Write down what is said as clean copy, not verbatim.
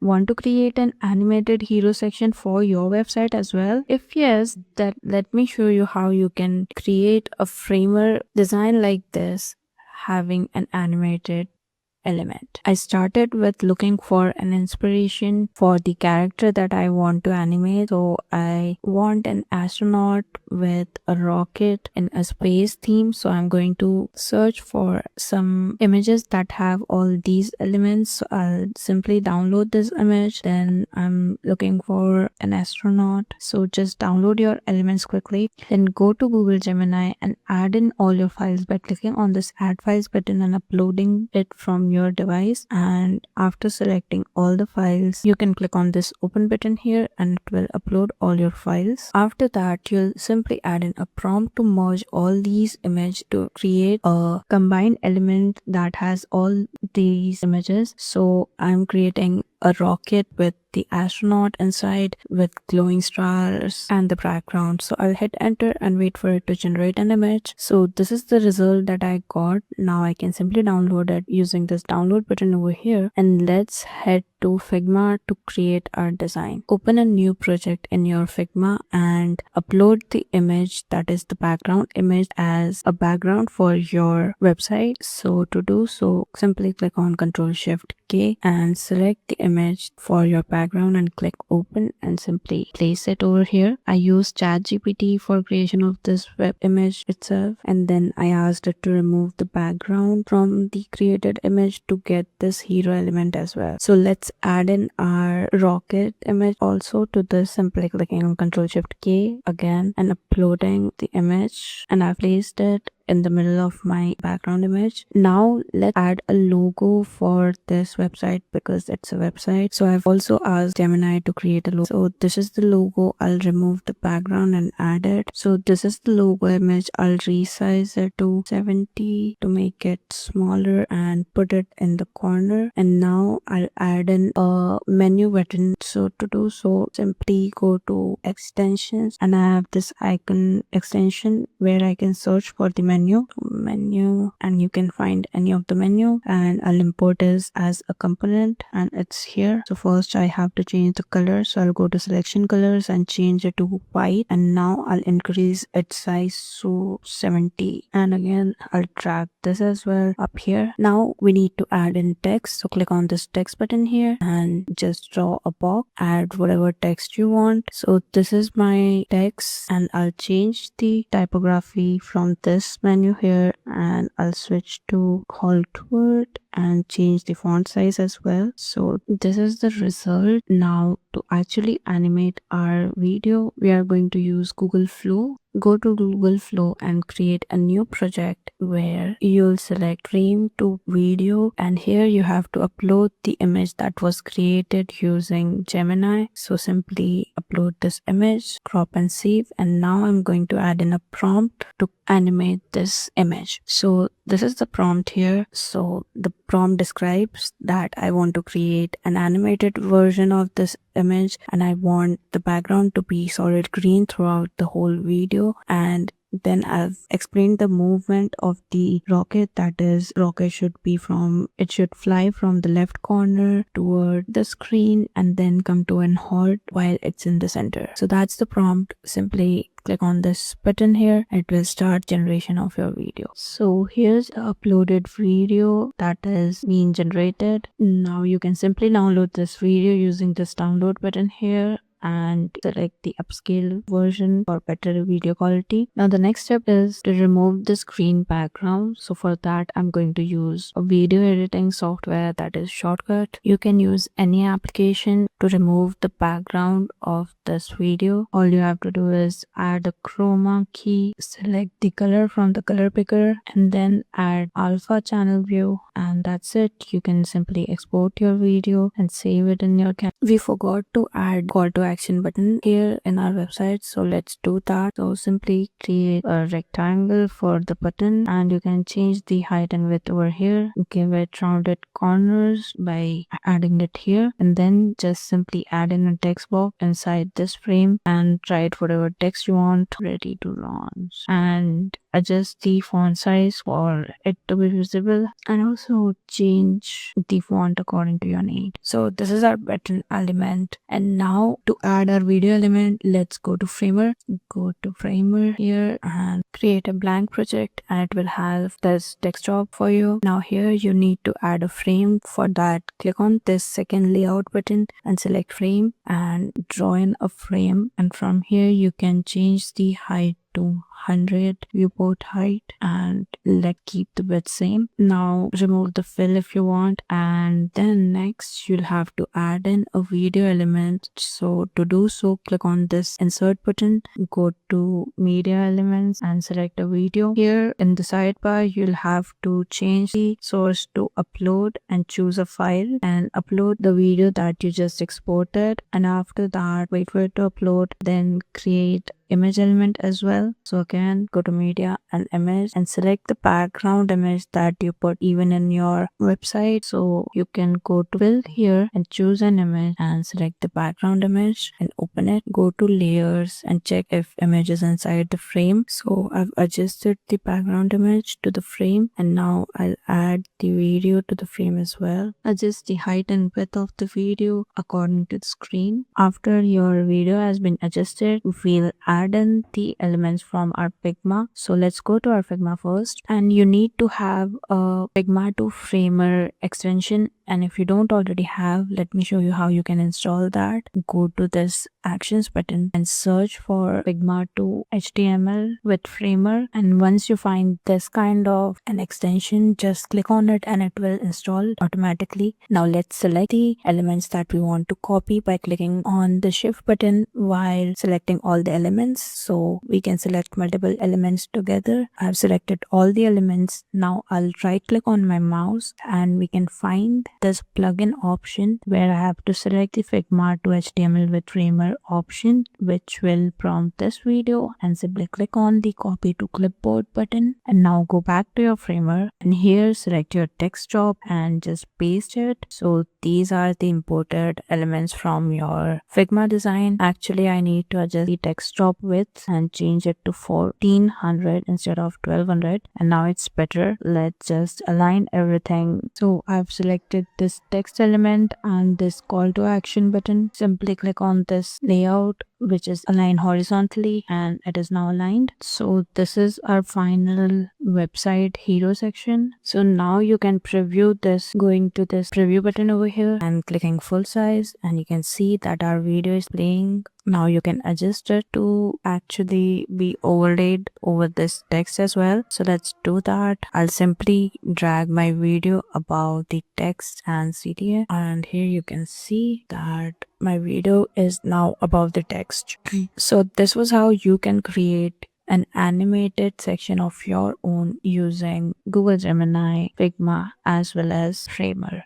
want to create an animated hero section for your website as well? If yes, then let me show you how you can create a framer design like this, having an animated element. I started with looking for an inspiration for the character that I want to animate. So I want an astronaut with a rocket in a space theme. So I'm going to search for some images that have all these elements. So I'll simply download this image. Then I'm looking for an astronaut. So just download your elements quickly. Then go to Google Gemini and add in all your files by clicking on this add files button and uploading it from your device. And after selecting all the files, you can click on this open button here and it will upload all your files. After that, you'll simply add in a prompt to merge all these images to create a combined element that has all these images. So I'm creating a rocket with the astronaut inside with glowing stars and the background. So I'll hit enter and wait for it to generate an image. So this is the result that I got. Now I can simply download it using this download button over here, and let's head to Figma to create our design. Open a new project in your Figma and upload the image, that is the background image, as a background for your website. So to do so, simply click on Ctrl+Shift+K and select the image for your background and click open and simply place it over here. I used ChatGPT for creation of this web image itself, and then I asked it to remove the background from the created image to get this hero element as well. So let's add in our rocket image also to this, simply clicking on Ctrl+Shift+K again and uploading the image, and I've placed it in the middle of my background image. Now let's add a logo for this website because it's a website. So I've also asked Gemini to create a logo. So this is the logo. I'll remove the background and add it. So this is the logo image. I'll resize it to 70 to make it smaller and put it in the corner. And now I'll add in a menu button. So to do so, simply go to extensions, and I have this icon extension where I can search for the menu, and you can find any of the menu, and I'll import this as a component and it's here. So first I have to change the color, so I'll go to selection colors and change it to white, and now I'll increase its size to 70, and again I'll drag this as well up here. Now we need to add in text, so click on this text button here and just draw a box, add whatever text you want. So this is my text, and I'll change the typography from this menu here, and I'll switch to Holtword and change the font size as well. So this is the result. Now to actually animate our video, we are going to use Google Flow. Go to Google Flow and create a new project where you'll select frame to video, and here you have to upload the image that was created using Gemini. So simply upload this image, crop and save, and now I'm going to add in a prompt to animate this image. So this is the prompt here. So the prompt describes that I want to create an animated version of this image, and I want the background to be solid green throughout the whole video. And then I've explained the movement of the rocket, that is, rocket should fly from the left corner toward the screen and then come to an halt while it's in the center. So that's the prompt. Simply click on this button here, it will start generation of your video. So here's the uploaded video that is being generated. Now you can simply download this video using this download button here and select the upscale version for better video quality. Now the next step is to remove the screen background. So for that, I'm going to use a video editing software, that is Shortcut. You can use any application to remove the background of this video. All you have to do is add the chroma key, select the color from the color picker, and then add alpha channel view, and that's it. You can simply export your video and save it in your camera. We forgot to add call to action button here in our website, so let's do that. So simply create a rectangle for the button, and you can change the height and width over here. Give it rounded corners by adding it here, and then just simply add in a text box inside this frame and write whatever text you want. Ready to launch. And adjust the font size for it to be visible, and also change the font according to your need. So this is our button element. And now to add our video element, let's go to Framer. Go to Framer here and create a blank project, and it will have this desktop for you. Now here you need to add a frame. For that, click on this second layout button and select frame and draw in a frame, and from here you can change the height to 100 viewport height, and keep the width same. Now remove the fill if you want, and then next you'll have to add in a video element. So to do so, click on this insert button, go to media elements and select a video. Here in the sidebar you'll have to change the source to upload and choose a file and upload the video that you just exported, and after that wait for it to upload, then create image element as well. So again, go to media and image and select the background image that you put even in your website. So you can go to fill here and choose an image and select the background image and open it. Go to layers and check if image is inside the frame. So I've adjusted the background image to the frame, and now I'll add the video to the frame as well. Adjust the height and width of the video according to the screen. After your video has been adjusted, we'll add in the elements from our Figma. So let's go to our Figma first, and you need to have a Figma to Framer extension, and if you don't already have, let me show you how you can install that. Go to this actions button and search for Figma to HTML with Framer, and once you find this kind of an extension, just click on it and it will install automatically. Now let's select the elements that we want to copy by clicking on the shift button while selecting all the elements. So we can select multiple elements together. I've selected all the elements. Now I'll right click on my mouse and we can find this plugin option where I have to select the Figma to HTML with Framer option, which will prompt this video, and simply click on the copy to clipboard button. And now go back to your Framer and here select your text job and just paste it. So these are the imported elements from your Figma design. Actually, I need to adjust the text job width and change it to 1400 instead of 1200, and now it's better. Let's just align everything. So I've selected this text element and this call to action button. Simply click on this layout which is aligned horizontally, and it is now aligned. So this is our final website hero section. So now you can preview this going to this preview button over here and clicking full size, and you can see that our video is playing. Now you can adjust it to actually be overlaid over this text as well. So let's do that. I'll simply drag my video above the text and CTA, and here you can see that my video is now above the text. So this was how you can create an animated section of your own using Google Gemini, Figma, as well as Framer.